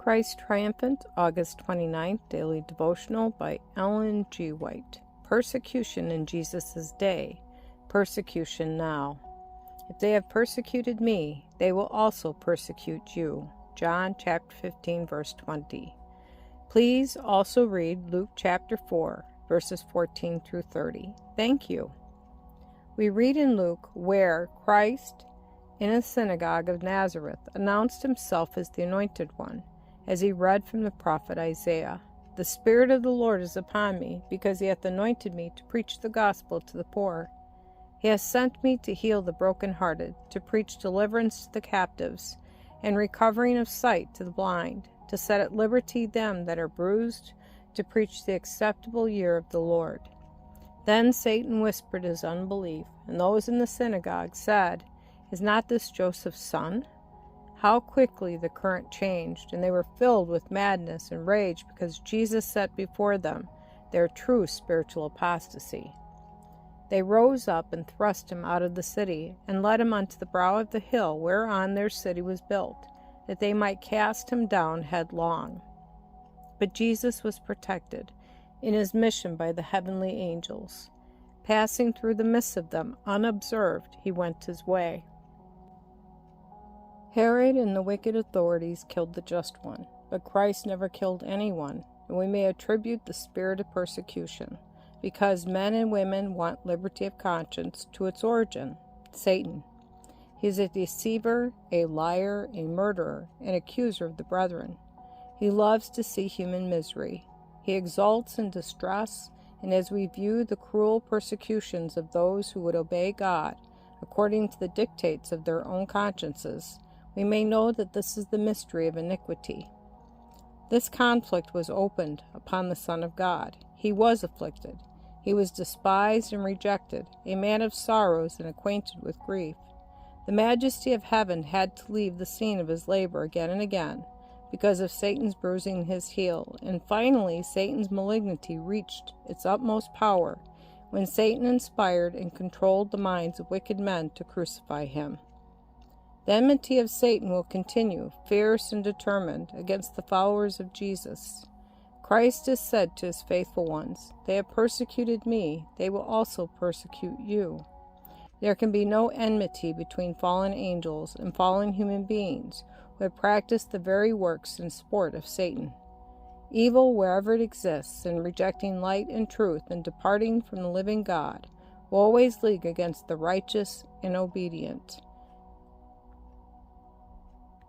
Christ Triumphant, August 29th, Daily Devotional by Ellen G. White. Persecution in Jesus' day, persecution now. If they have persecuted me, they will also persecute you. John chapter 15, verse 20. Please also read Luke chapter 4, verses 14 through 30. Thank you. We read in Luke where Christ, in a synagogue of Nazareth, announced himself as the Anointed One, as he read from the prophet Isaiah. The Spirit of the Lord is upon me, because he hath anointed me to preach the gospel to the poor. He hath sent me to heal the brokenhearted, to preach deliverance to the captives, and recovering of sight to the blind, to set at liberty them that are bruised, to preach the acceptable year of the Lord. Then Satan whispered his unbelief, and those in the synagogue said, Is not this Joseph's son? How quickly the current changed, and they were filled with madness and rage because Jesus set before them their true spiritual apostasy. They rose up and thrust him out of the city, and led him unto the brow of the hill whereon their city was built, that they might cast him down headlong. But Jesus was protected in his mission by the heavenly angels. Passing through the midst of them unobserved, he went his way. Herod and the wicked authorities killed the just one, but Christ never killed anyone, and we may attribute the spirit of persecution, because men and women want liberty of conscience, to its origin, Satan. He is a deceiver, a liar, a murderer, an accuser of the brethren. He loves to see human misery. He exults in distress, and as we view the cruel persecutions of those who would obey God according to the dictates of their own consciences, we may know that this is the mystery of iniquity. This conflict was opened upon the Son of God. He was afflicted. He was despised and rejected, a man of sorrows and acquainted with grief. The majesty of heaven had to leave the scene of his labor again and again, because of Satan's bruising his heel, and finally Satan's malignity reached its utmost power when Satan inspired and controlled the minds of wicked men to crucify him. The enmity of Satan will continue, fierce and determined, against the followers of Jesus. Christ has said to his faithful ones, They have persecuted me, they will also persecute you. There can be no enmity between fallen angels and fallen human beings who have practiced the very works and sport of Satan. Evil, wherever it exists, and rejecting light and truth and departing from the living God, will always league against the righteous and obedient.